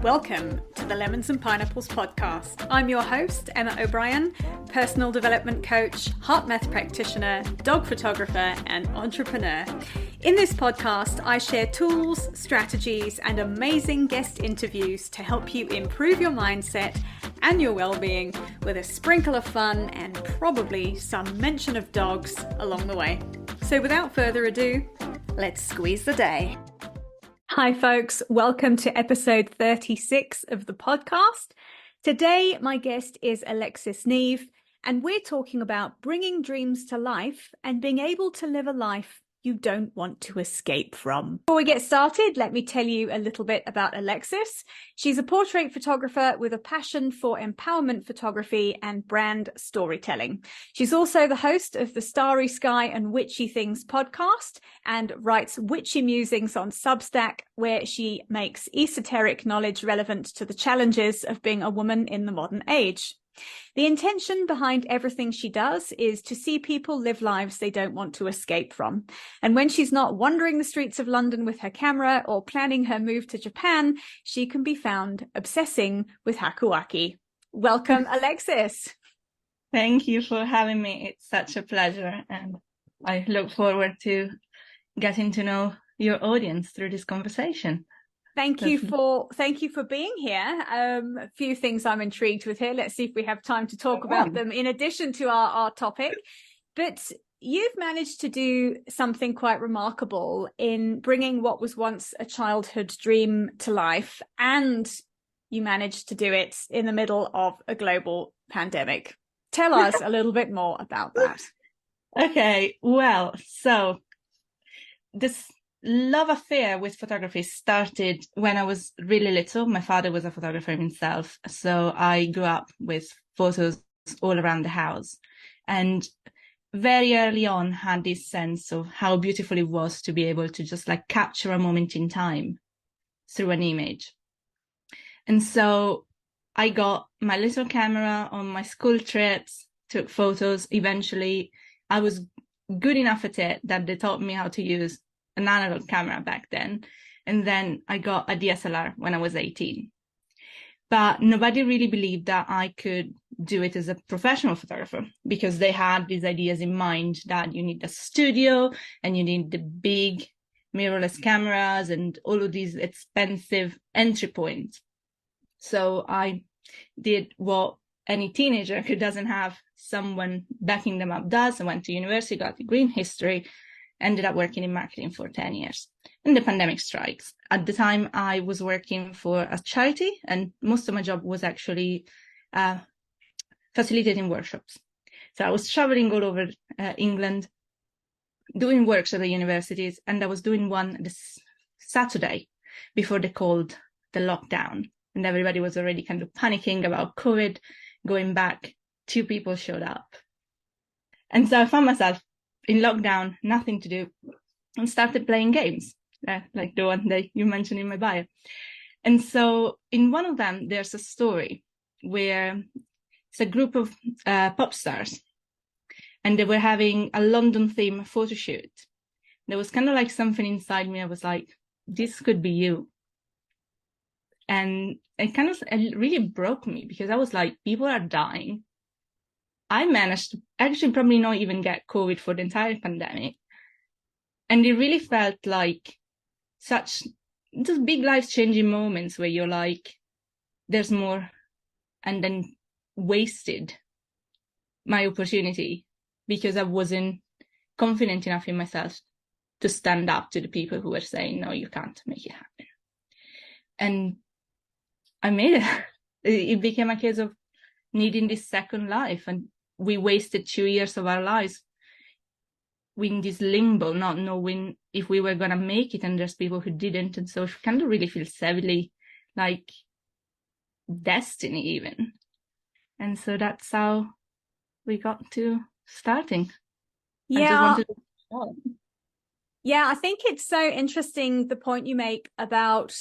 Welcome to the Lemons and Pineapples podcast. I'm your host, Emma O'Brien, personal development coach, heart math practitioner, dog photographer, and entrepreneur. In this podcast, I share tools, strategies, and amazing guest interviews to help you improve your mindset and your well-being with a sprinkle of fun and probably some mention of dogs along the way. So without further ado, let's squeeze the day. Hi folks, welcome to episode 36 of the podcast. Today my guest is Alexis Neve, and we're talking about bringing dreams to life and being able to live a life you don't want to escape from. Before we get started, let me tell you a little bit about Alexis. She's a portrait photographer with a passion for empowerment photography and brand storytelling. She's also the host of the Starry Sky and Witchy Things podcast and writes witchy musings on Substack, where she makes esoteric knowledge relevant to the challenges of being a woman in the modern age. The intention behind everything she does is to see people live lives they don't want to escape from. And when she's not wandering the streets of London with her camera or planning her move to Japan, she can be found obsessing with hakuaki. Welcome, Alexis. Thank you for having me. It's such a pleasure, and I look forward to getting to know your audience through this conversation. Thank you for being here. A few things I'm intrigued with here. Let's see if we have time to talk about them in addition to our topic. But you've managed to do something quite remarkable in bringing what was once a childhood dream to life, and you managed to do it in the middle of a global pandemic. Tell us a little bit more about that. Okay, well, so this love affair with photography started when I was really little. My father was a photographer himself, so I grew up with photos all around the house, and very early on had this sense of how beautiful it was to be able to just like capture a moment in time through an image. And so I got my little camera on my school trips, took photos. Eventually I was good enough at it that they taught me how to use an analog camera back then. And then I got a DSLR when I was 18. But nobody really believed that I could do it as a professional photographer, because they had these ideas in mind that you need a studio and you need the big mirrorless cameras and all of these expensive entry points. So I did what any teenager who doesn't have someone backing them up does. I went to university, got a degree in history, ended up working in marketing for 10 years. And the pandemic strikes. At the time, I was working for a charity, and most of my job was actually facilitating workshops. So I was traveling all over England, doing workshops at universities, and I was doing one this Saturday before they called the lockdown. And everybody was already kind of panicking about COVID going back. 2 people showed up. And so I found myself in lockdown, nothing to do, and started playing games, like the one that you mentioned in my bio. And so in one of them, there's a story where it's a group of pop stars, and they were having a London theme photo shoot. There was kind of like something inside me. I was like, this could be you. And it really broke me, because I was like, people are dying. I managed to actually probably not even get COVID for the entire pandemic. And it really felt like such just big life-changing moments where you're like, there's more, and then wasted my opportunity because I wasn't confident enough in myself to stand up to the people who were saying, no, you can't make it happen. And I made it. It became a case of needing this second life, and we wasted 2 years of our lives in this limbo, not knowing if we were going to make it, and there's people who didn't. And so it kind of really feels heavily like destiny even. And so that's how we got to starting. Yeah. I think it's so interesting, the point you make about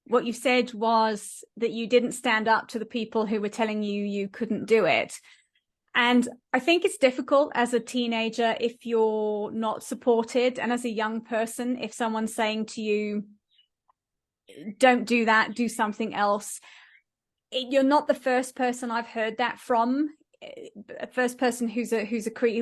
what you said was that you didn't stand up to the people who were telling you you couldn't do it. And I think it's difficult as a teenager if you're not supported, and as a young person, if someone's saying to you, don't do that, do something else. You're not the first person I've heard that from. A first person who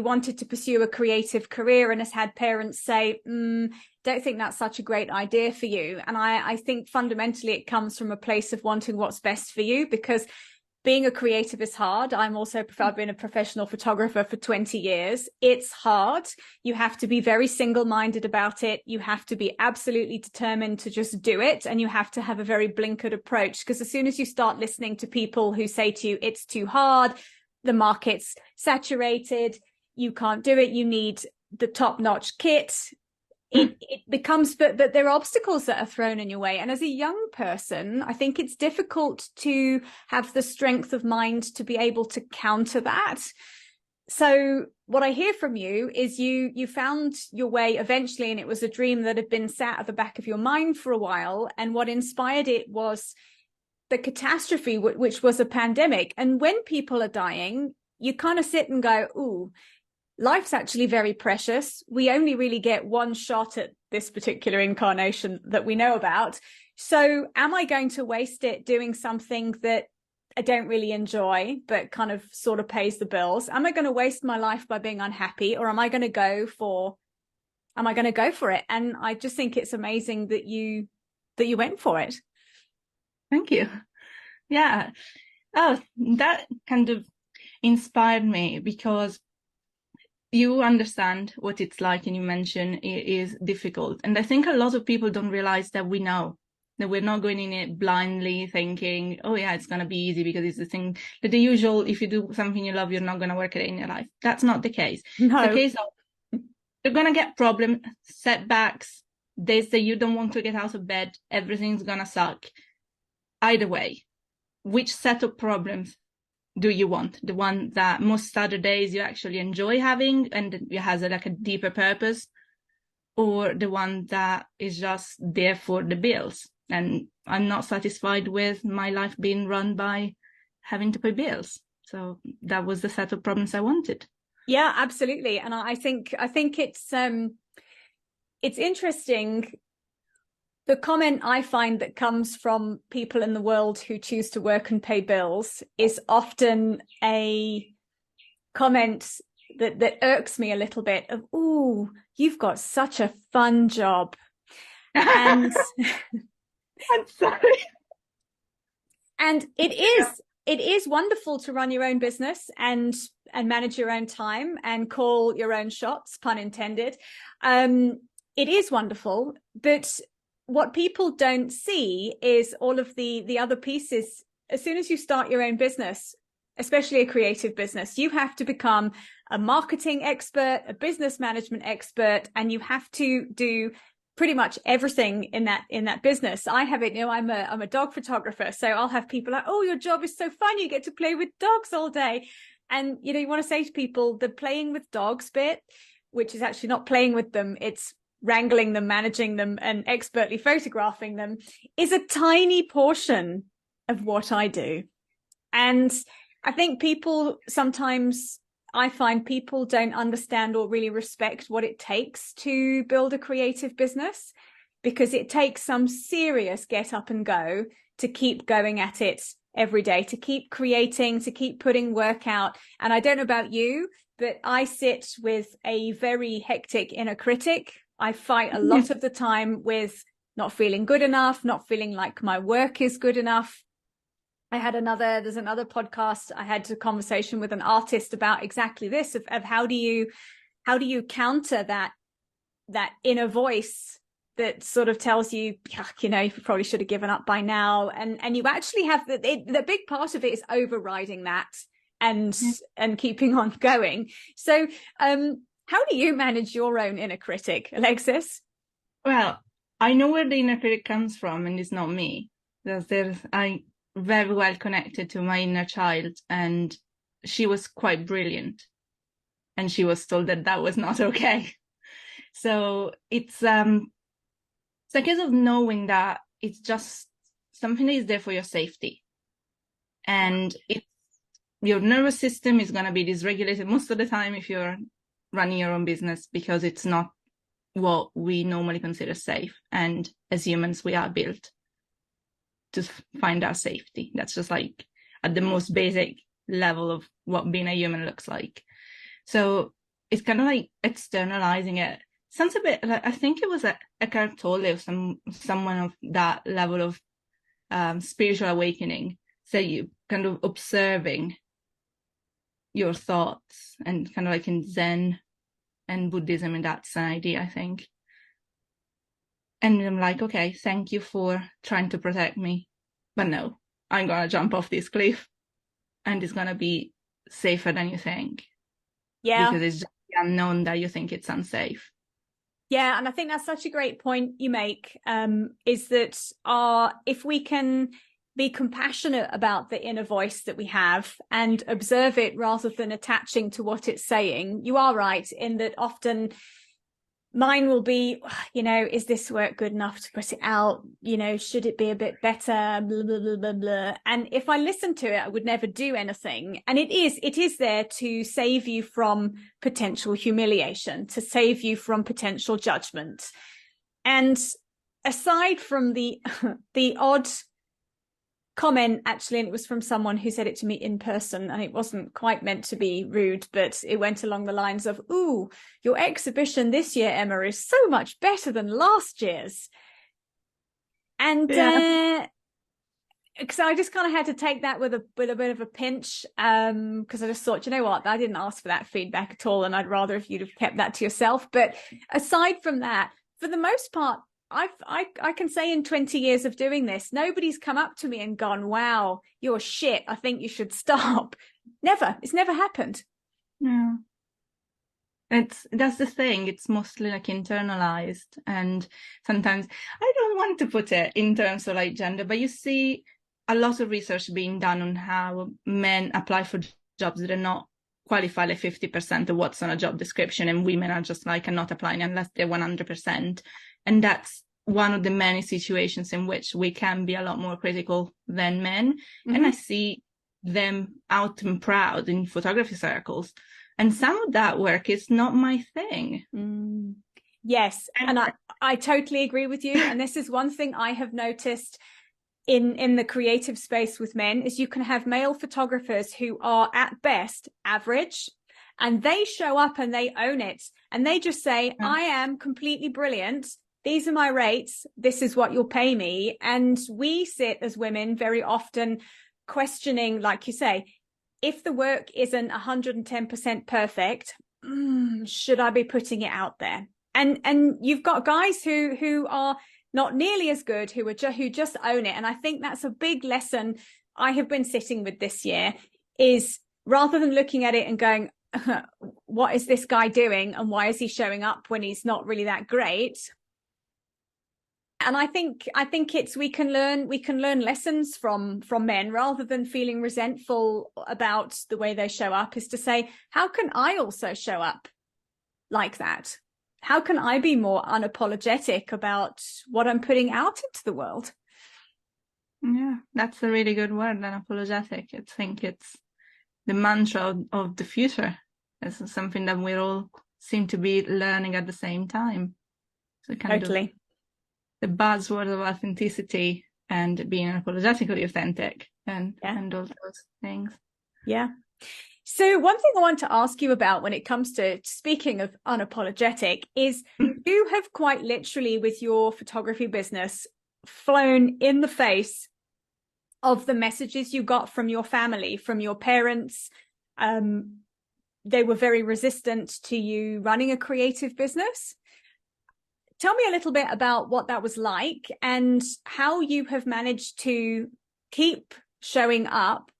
wanted to pursue a creative career and has had parents say, don't think that's such a great idea for you. And I think fundamentally it comes from a place of wanting what's best for you, because being a creative is hard. I've been a professional photographer for 20 years. It's hard. You have to be very single-minded about it. You have to be absolutely determined to just do it. And you have to have a very blinkered approach, because as soon as you start listening to people who say to you, it's too hard, the market's saturated, you can't do it, you need the top-notch kit, it becomes, but there are obstacles that are thrown in your way. And as a young person, I think it's difficult to have the strength of mind to be able to counter that. So what I hear from you is you found your way eventually, and it was a dream that had been sat at the back of your mind for a while. And what inspired it was the catastrophe, which was a pandemic. And when people are dying, you kind of sit and go, ooh, life's actually very precious. We only really get one shot at this particular incarnation that we know about. So am I going to waste it doing something that I don't really enjoy, but kind of sort of pays the bills? Am I going to waste my life by being unhappy, or am I going to go for it? And I just think it's amazing that you went for it. Thank you. Yeah. Oh, that kind of inspired me, because you understand what it's like, and you mentioned it is difficult. And I think a lot of people don't realize that we know that we're not going in it blindly thinking, oh yeah, it's going to be easy because it's the thing that the usual, if you do something you love, you're not going to work it in your life. That's not the case. No. It's the case of you're going to get problems, setbacks, days that you don't want to get out of bed, everything's going to suck. Either way, which set of problems do you want? The one that most Saturdays you actually enjoy having and it has a deeper purpose, or the one that is just there for the bills? And I'm not satisfied with my life being run by having to pay bills. So that was the set of problems I wanted. Yeah, absolutely. And I think it's interesting. The comment I find that comes from people in the world who choose to work and pay bills is often a comment that irks me a little bit of, ooh, you've got such a fun job. And I'm sorry. And it is wonderful to run your own business and manage your own time and call your own shots, pun intended. It is wonderful, but what people don't see is all of the other pieces. As soon as you start your own business, especially a creative business, you have to become a marketing expert, a business management expert, and you have to do pretty much everything in that business. I have it, I'm a dog photographer, so I'll have people like, oh, your job is so fun, you get to play with dogs all day. And you want to say to people, the playing with dogs bit, which is actually not playing with them, it's wrangling them, managing them, and expertly photographing them, is a tiny portion of what I do. And I think I find people don't understand or really respect what it takes to build a creative business, because it takes some serious get up and go to keep going at it every day, to keep creating, to keep putting work out. And I don't know about you, but I sit with a very hectic inner critic. I fight a lot of the time with not feeling good enough, not feeling like my work is good enough. There's another podcast. I had a conversation with an artist about exactly this, of how do you counter that inner voice that sort of tells you, you probably should have given up by now. And you actually have the big part of it is overriding that and keeping on going. So, how do you manage your own inner critic, Alexis? Well, I know where the inner critic comes from, and it's not me. I'm very well connected to my inner child, and she was quite brilliant, and she was told that was not okay. So it's a case of knowing that it's just something that is there for your safety, and your nervous system is going to be dysregulated most of the time if you're running your own business, because it's not what we normally consider safe. And as humans, we are built to find our safety. That's just like at the most basic level of what being a human looks like. So it's kind of like externalizing it. Sounds a bit like, I think it was Eckhart Tolle, someone of that level of spiritual awakening. So you kind of observing your thoughts, and kind of like in Zen and Buddhism, and that's an idea, I think. And I'm like, okay, thank you for trying to protect me. But no, I'm going to jump off this cliff and it's going to be safer than you think. Yeah. Because it's just the unknown that you think it's unsafe. Yeah, and I think that's such a great point you make, is that if we can be compassionate about the inner voice that we have and observe it rather than attaching to what it's saying, you are right in that often mine will be, is this work good enough to put it out? Should it be a bit better? Blah, blah, blah, blah, blah. And if I listen to it, I would never do anything. And it is there to save you from potential humiliation, to save you from potential judgment. And aside from the odd comment, actually, and it was from someone who said it to me in person, and it wasn't quite meant to be rude, but it went along the lines of, "Ooh, your exhibition this year, Emma, is so much better than last year's." And so I just kind of had to take that with a bit of a pinch, because I just thought, you know what, I didn't ask for that feedback at all, and I'd rather if you'd have kept that to yourself. But aside from that, for the most part, I can say in 20 years of doing this, nobody's come up to me and gone, "Wow, you're shit. I think you should stop." Never. It's never happened. No. That's the thing. It's mostly like internalized. And sometimes I don't want to put it in terms of like gender, but you see a lot of research being done on how men apply for jobs that are not qualify like 50% of what's on a job description, and women are just like, are not applying unless they're 100%. And that's one of the many situations in which we can be a lot more critical than men. Mm-hmm. And I see them out and proud in photography circles. And some of that work is not my thing. Mm. Yes. And I totally agree with you. And this is one thing I have noticed in the creative space with men, is you can have male photographers who are at best average, and they show up and they own it. And they just say, "I am completely brilliant. These are my rates. This is what you'll pay me." And we sit as women very often questioning, like you say, if the work isn't 110% perfect, should I be putting it out there? And you've got guys who are not nearly as good, who just own it. And I think that's a big lesson I have been sitting with this year, is rather than looking at it and going, "What is this guy doing? And why is he showing up when he's not really that great?" And I think we can learn lessons from men, rather than feeling resentful about the way they show up, is to say, how can I also show up like that? How can I be more unapologetic about what I'm putting out into the world? Yeah, that's a really good word, unapologetic. I think it's the mantra of the future. It's something that we all seem to be learning at the same time. So totally. The buzzword of authenticity and being unapologetically authentic and all those things. Yeah. So one thing I want to ask you about when it comes to speaking of unapologetic is you have quite literally, with your photography business, flown in the face of the messages you got from your family, from your parents. They were very resistant to you running a creative business. Tell me a little bit about what that was like and how you have managed to keep showing up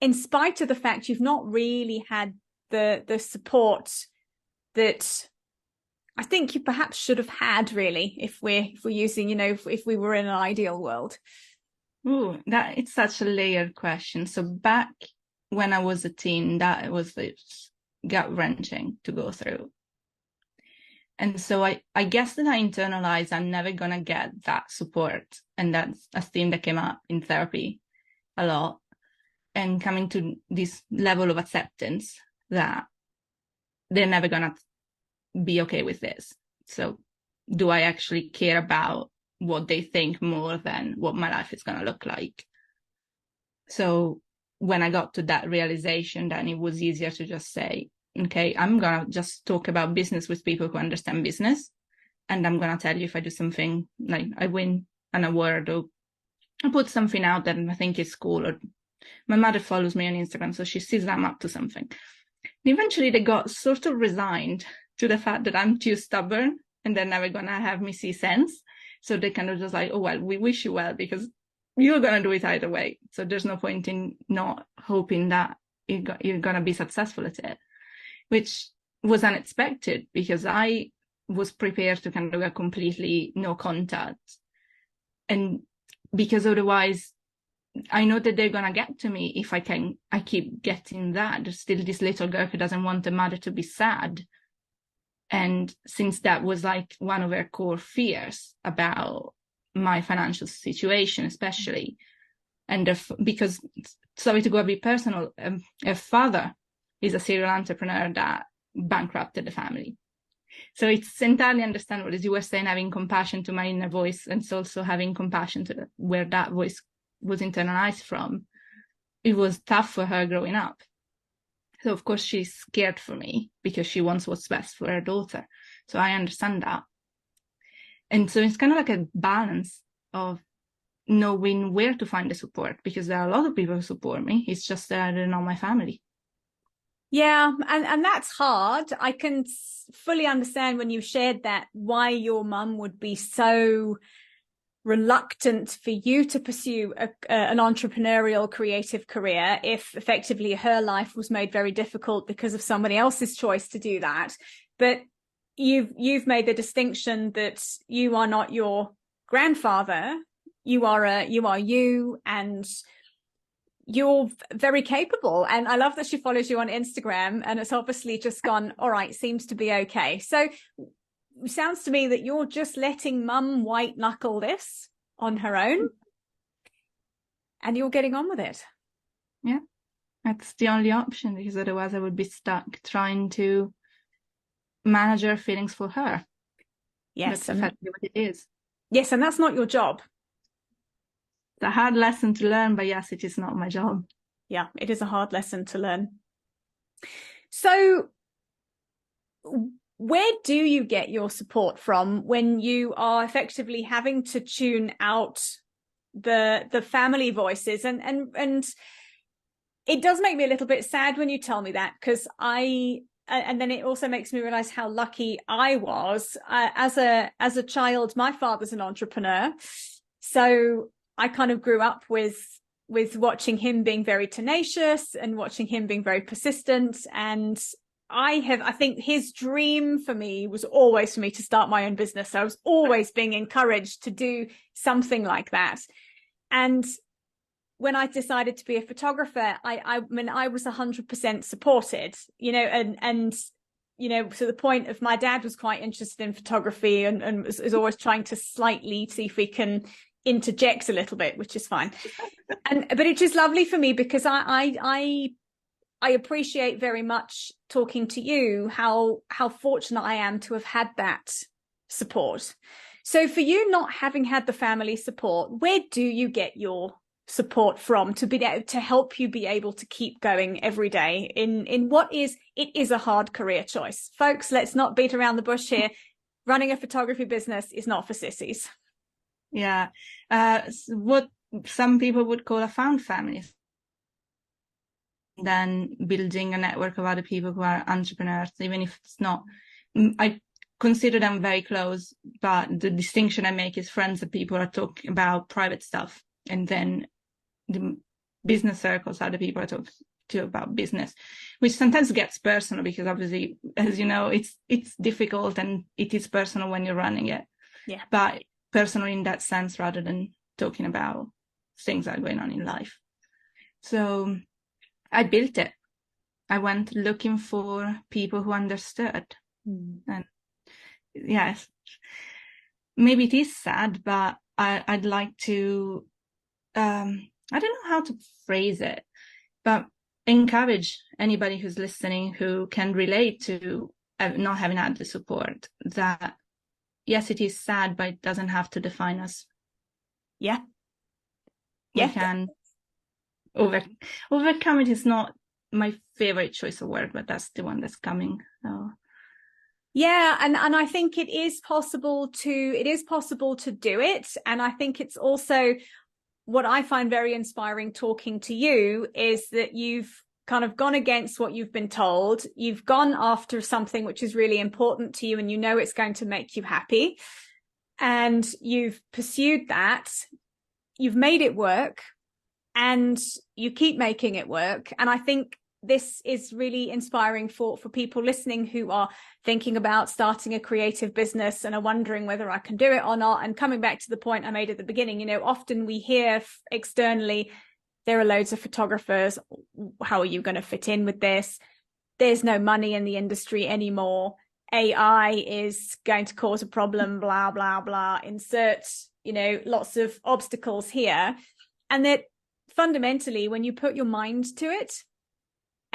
in spite of the fact you've not really had the support that I think you perhaps should have had, really, if we're using, if we were in an ideal world. Ooh, it's such a layered question. So back when I was a teen, that was gut-wrenching to go through. And so I guess that I internalized I'm never going to get that support. And that's a theme that came up in therapy a lot. And coming to this level of acceptance that they're never going to be okay with this. So do I actually care about what they think more than what my life is going to look like. So when I got to that realization, then it was easier to just say, okay, I'm going to just talk about business with people who understand business. And I'm going to tell you if I do something, like I win an award or I put something out that I think is cool, or my mother follows me on Instagram, so she sees I'm up to something. And eventually they got sort of resigned to the fact that I'm too stubborn and they're never going to have me see sense. So they kind of just like, oh, well, we wish you well because you're going to do it either way. So there's no point in not hoping that you're going to be successful at it, which was unexpected because I was prepared to kind of go completely no contact. And because otherwise I know that they're going to get to me if I keep getting that. There's still this little girl who doesn't want the mother to be sad. And since that was like one of her core fears about my financial situation, especially, and because, sorry to go a bit personal, her father is a serial entrepreneur that bankrupted the family. So it's entirely understandable, as you were saying, having compassion to my inner voice, and it's also having compassion to where that voice was internalized from. It was tough for her growing up. So of course she's scared for me because she wants what's best for her daughter. So I understand that. And so it's kind of like a balance of knowing where to find the support, because there are a lot of people who support me. It's just that they're not my family. Yeah, and that's hard. I can fully understand when you shared that, why your mum would be so reluctant for you to pursue an entrepreneurial creative career if effectively her life was made very difficult because of somebody else's choice to do that. But you've made the distinction that you are not your grandfather. You are you, and you're very capable. And I love that she follows you on Instagram, and it's obviously just gone, all right, seems to be okay. So it sounds to me that you're just letting mum white knuckle this on her own and you're getting on with it. Yeah, that's the only option, because otherwise I would be stuck trying to manage her feelings for her. Yes. That's effectively what it is. Yes, and that's not your job. It's a hard lesson to learn, but yes, it is not my job. Yeah, it is a hard lesson to learn. So where do you get your support from when you are effectively having to tune out the family voices? And it does make me a little bit sad when you tell me that, because and then it also makes me realize how lucky I was. As a child, my father's an entrepreneur, so I kind of grew up with watching him being very tenacious and watching him being very persistent. And I think his dream for me was always for me to start my own business. So I was always being encouraged to do something like that. And when I decided to be a photographer, I mean, I was 100% supported, and to the point of my dad was quite interested in photography and is always trying to slightly see if we can interject a little bit, which is fine. But it's just lovely for me, because I appreciate very much talking to you how fortunate I am to have had that support. So for you, not having had the family support, where do you get your support from to help you be able to keep going every day in what is a hard career choice? Folks, let's not beat around the bush here. Running a photography business is not for sissies. Yeah. What some people would call a found family. Then building a network of other people who are entrepreneurs, even if it's not, I consider them very close, but the distinction I make is friends that people are talking about private stuff, and then the business circles are the people I talk to about business, which sometimes gets personal, because obviously, as you know, it's difficult and it is personal when you're running it. Yeah. But personal in that sense, rather than talking about things that are going on in life. So I built it. I went looking for people who understood. And yes, maybe it is sad, but I'd like to, I don't know how to phrase it, but encourage anybody who's listening who can relate to not having had the support, that yes, it is sad, but it doesn't have to define us. Yeah. We can overcome it. Is not my favorite choice of word, but that's the one that's coming. So. Yeah, and I think it is possible to do it. And I think it's also what I find very inspiring talking to you is that you've kind of gone against what you've been told. You've gone after something which is really important to you and you know it's going to make you happy. And you've pursued that. You've made it work and you keep making it work. And I think this is really inspiring for people listening who are thinking about starting a creative business and are wondering whether I can do it or not. And coming back to the point I made at the beginning, you know, often we hear externally, there are loads of photographers. How are you going to fit in with this? There's no money in the industry anymore. AI is going to cause a problem, blah, blah, blah. Insert, you know, lots of obstacles here. And that fundamentally, when you put your mind to it,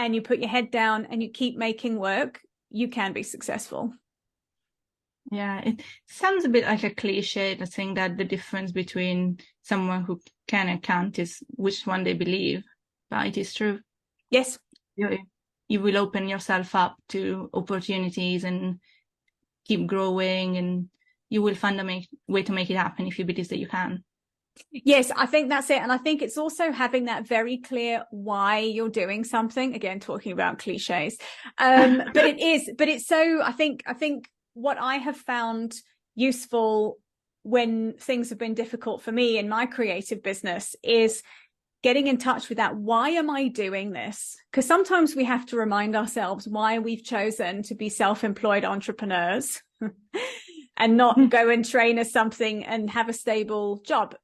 and you put your head down and you keep making work, you can be successful. Yeah, it sounds a bit like a cliche to think that the difference between someone who can and can't is which one they believe, but it is true. Yes. You will open yourself up to opportunities and keep growing, and you will find a way to make it happen if you believe that you can. Yes, I think that's it. And I think it's also having that very clear why you're doing something. Again, talking about cliches. But it's so, I think what I have found useful when things have been difficult for me in my creative business is getting in touch with that. Why am I doing this? Because sometimes we have to remind ourselves why we've chosen to be self-employed entrepreneurs. And not go and train as something and have a stable job.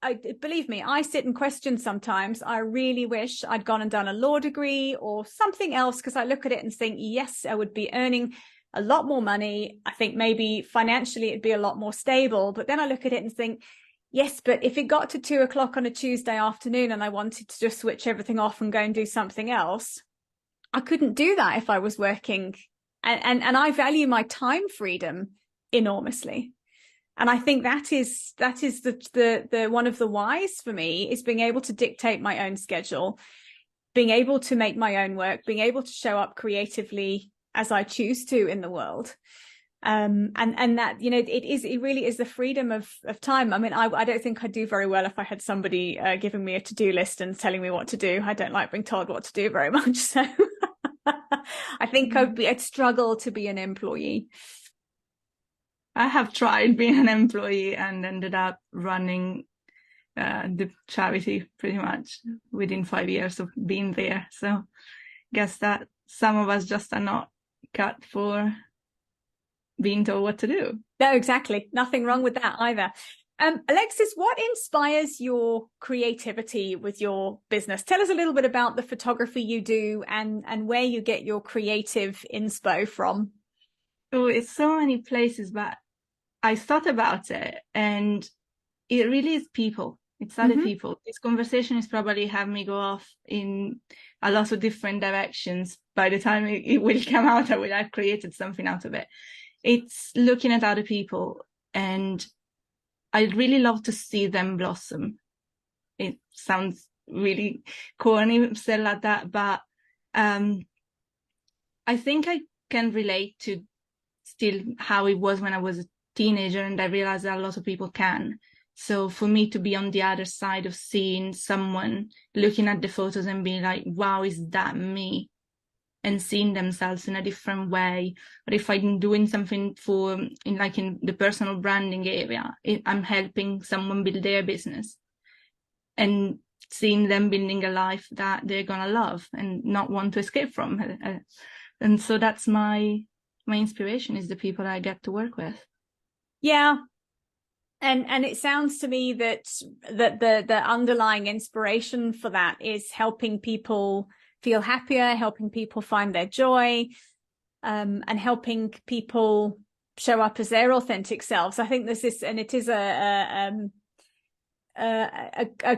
Believe me, I sit and question sometimes. I really wish I'd gone and done a law degree or something else, because I look at it and think, yes, I would be earning a lot more money. I think maybe financially it'd be a lot more stable. But then I look at it and think, yes, but if it got to 2:00 on a Tuesday afternoon and I wanted to just switch everything off and go and do something else, I couldn't do that if I was working. And I value my time freedom enormously. And I think that is the one of the whys for me is being able to dictate my own schedule, being able to make my own work, being able to show up creatively as I choose to in the world. And that, you know, it really is the freedom of time. I mean, I don't think I'd do very well if I had somebody giving me a to-do list and telling me what to do. I don't like being told what to do very much. So I think I'd struggle to be an employee. I have tried being an employee and ended up running the charity pretty much within 5 years of being there. So I guess that some of us just are not cut for being told what to do. No, exactly. Nothing wrong with that either. Alexis, what inspires your creativity with your business? Tell us a little bit about the photography you do and where you get your creative inspo from. Oh, it's so many places, but I thought about it and it really is people. It's other people. This conversation is probably having me go off in a lot of different directions. By the time it will come out, I will have created something out of it. It's looking at other people, and I really love to see them blossom. It sounds really corny said like that, but I think I can relate to still how it was when I was a teenager, and I realized that a lot of people can. So for me to be on the other side of seeing someone looking at the photos and being like, wow, is that me? And seeing themselves in a different way. Or if I'm doing something in the personal branding area, I'm helping someone build their business and seeing them building a life that they're gonna love and not want to escape from. And so that's my inspiration, is the people I get to work with. Yeah. And it sounds to me that the underlying inspiration for that is helping people feel happier, helping people find their joy, and helping people show up as their authentic selves. I think there's this, and it is a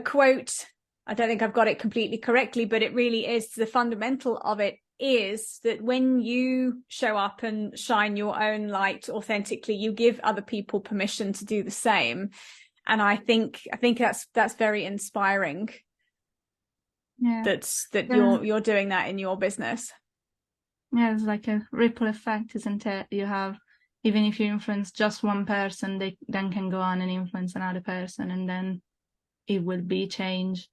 quote. I don't think I've got it completely correctly, but it really is the fundamental of it is that when you show up and shine your own light authentically, you give other people permission to do the same. And I think that's very inspiring. Yeah. That you're doing that in your business. Yeah, it's like a ripple effect, isn't it? You have, even if you influence just one person, they then can go on and influence another person, and then it will be change.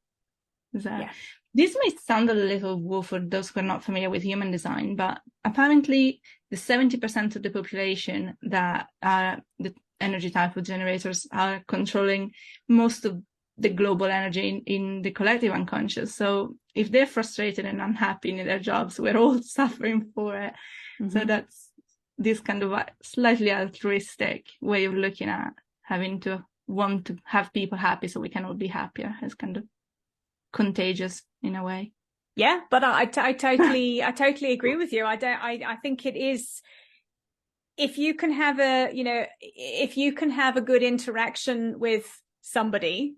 Yeah. This may sound a little woo for those who are not familiar with human design, but apparently the 70% of the population that are the energy type of generators are controlling most of the global energy in the collective unconscious. So if they're frustrated and unhappy in their jobs, we're all suffering for it. Mm-hmm. So that's this kind of slightly altruistic way of looking at having to want to have people happy so we can all be happier. It's kind of contagious in a way. Yeah, but I totally agree with you. I think it is, if you can have a good interaction with somebody,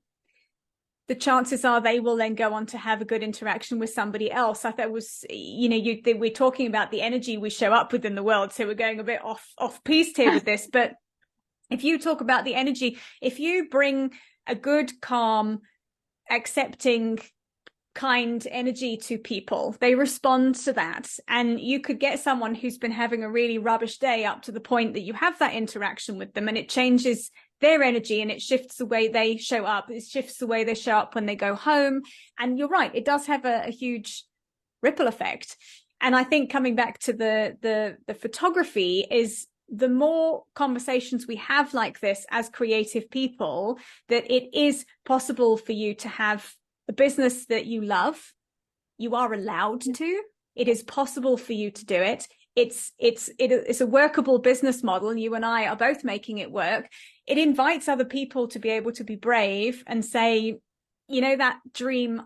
the chances are they will then go on to have a good interaction with somebody else. I thought it was, we're talking about the energy we show up with in the world, so we're going a bit off piste here with this. But if you talk about the energy, if you bring a good, calm, accepting, kind energy to people, they respond to that. And you could get someone who's been having a really rubbish day up to the point that you have that interaction with them, and it changes their energy and it shifts the way they show up. It shifts the way they show up when they go home. And you're right, it does have a huge ripple effect. And I think coming back to the photography is, the more conversations we have like this as creative people, that it is possible for you to have a business that you love. You are allowed to. It is possible for you to do it. It's a workable business model, and you and I are both making it work. It invites other people to be able to be brave and say, that dream,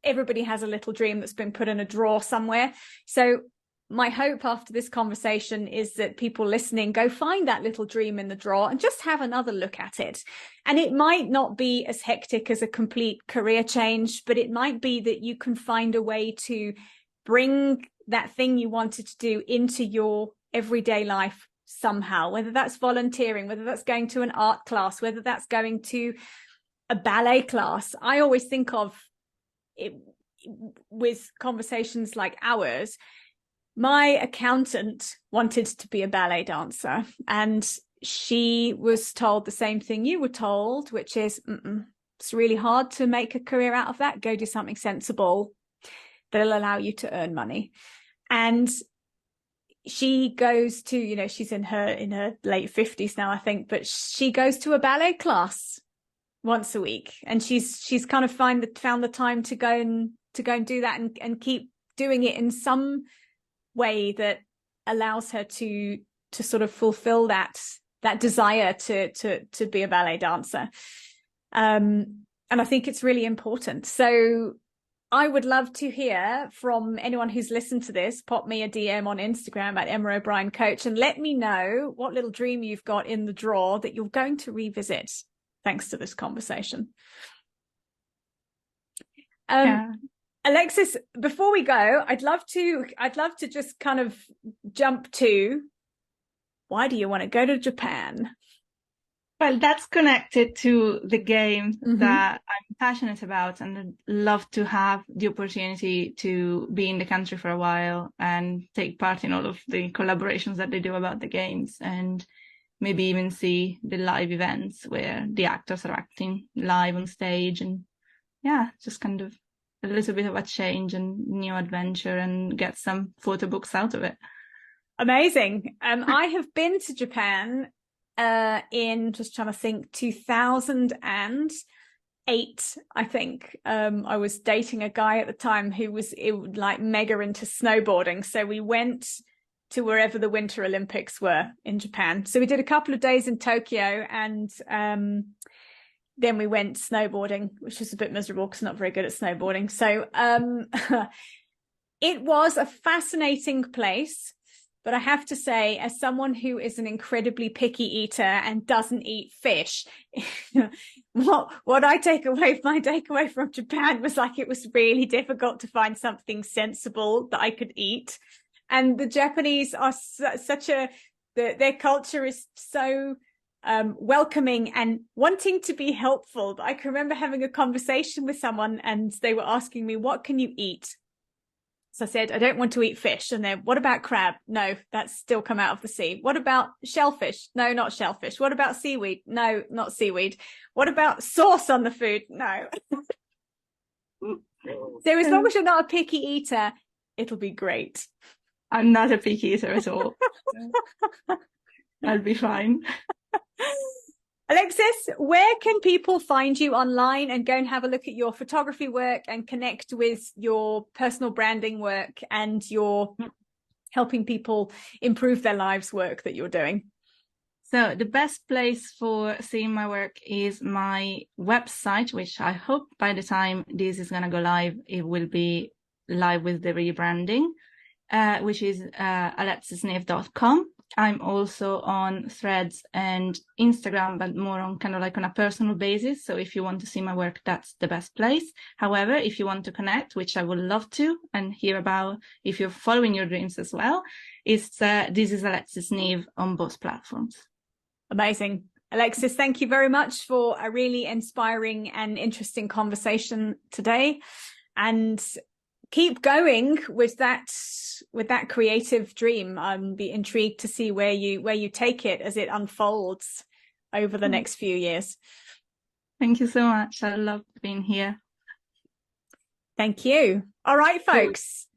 everybody has a little dream that's been put in a drawer somewhere. So my hope after this conversation is that people listening go find that little dream in the drawer and just have another look at it. And it might not be as hectic as a complete career change, but it might be that you can find a way to bring that thing you wanted to do into your everyday life somehow, whether that's volunteering, whether that's going to an art class, whether that's going to a ballet class. I always think of it with conversations like ours. My accountant wanted to be a ballet dancer, and she was told the same thing you were told, which is, it's really hard to make a career out of that. Go do something sensible that'll allow you to earn money. And she goes to, she's in her late 50s now, I think, but she goes to a ballet class once a week, and she's kind of found the time to go and do that and keep doing it in some way that allows her to sort of fulfill that desire to be a ballet dancer. And I think it's really important. So I would love to hear from anyone who's listened to this. Pop me a DM on Instagram at Emma O'Brien Coach and let me know what little dream you've got in the drawer that you're going to revisit thanks to this conversation. Alexis, before we go, I'd love to just kind of jump to, why do you want to go to Japan? Well, that's connected to the game that I'm passionate about, and I'd love to have the opportunity to be in the country for a while and take part in all of the collaborations that they do about the games, and maybe even see the live events where the actors are acting live on stage, and just kind of a little bit of a change and new adventure and get some photo books out of it. Amazing. I have been to Japan in, just trying to think, 2008, I think. I was dating a guy at the time who was like mega into snowboarding. So we went to wherever the Winter Olympics were in Japan. So we did a couple of days in Tokyo, and then we went snowboarding, which was a bit miserable because I'm not very good at snowboarding. So it was a fascinating place. but I have to say, as someone who is an incredibly picky eater and doesn't eat fish, what I my takeaway from Japan was like, it was really difficult to find something sensible that I could eat. And the Japanese are their culture is so welcoming and wanting to be helpful. I can remember having a conversation with someone and they were asking me, what can you eat? So I said, I don't want to eat fish. And then, what about crab? No, that's still come out of the sea. What about shellfish? No, not shellfish. What about seaweed? No, not seaweed. What about sauce on the food? No. So as long as you're not a picky eater, it'll be great. I'm not a picky eater at all. I'll be fine. Alexis, where can people find you online and go and have a look at your photography work and connect with your personal branding work and your helping people improve their lives work that you're doing? So the best place for seeing my work is my website, which I hope by the time this is going to go live, it will be live with the rebranding, which is alexisneve.com. I'm also on Threads and Instagram, but more on kind of like on a personal basis. So if you want to see my work, that's the best place. However, if you want to connect, which I would love to, and hear about if you're following your dreams as well, this is Alexis Neve on both platforms. Amazing. Alexis, thank you very much for a really inspiring and interesting conversation today. And keep going with that creative dream. Be intrigued to see where you take it as it unfolds over the next few years. Thank you so much. I love being here. Thank you. All right, folks.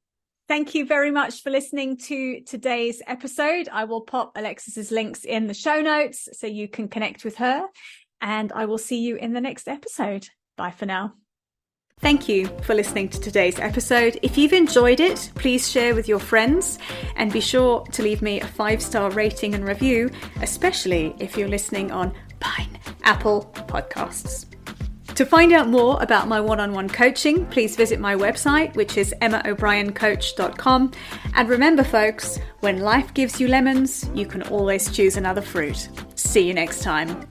Thank you very much for listening to today's episode. I will pop Alexis's links in the show notes so you can connect with her, and I will see you in the next episode. Bye for now. Thank you for listening to today's episode. If you've enjoyed it, please share with your friends and be sure to leave me a 5-star rating and review, especially if you're listening on Apple Podcasts. To find out more about my one-on-one coaching, please visit my website, which is emmaobriencoach.com. And remember, folks, when life gives you lemons, you can always choose another fruit. See you next time.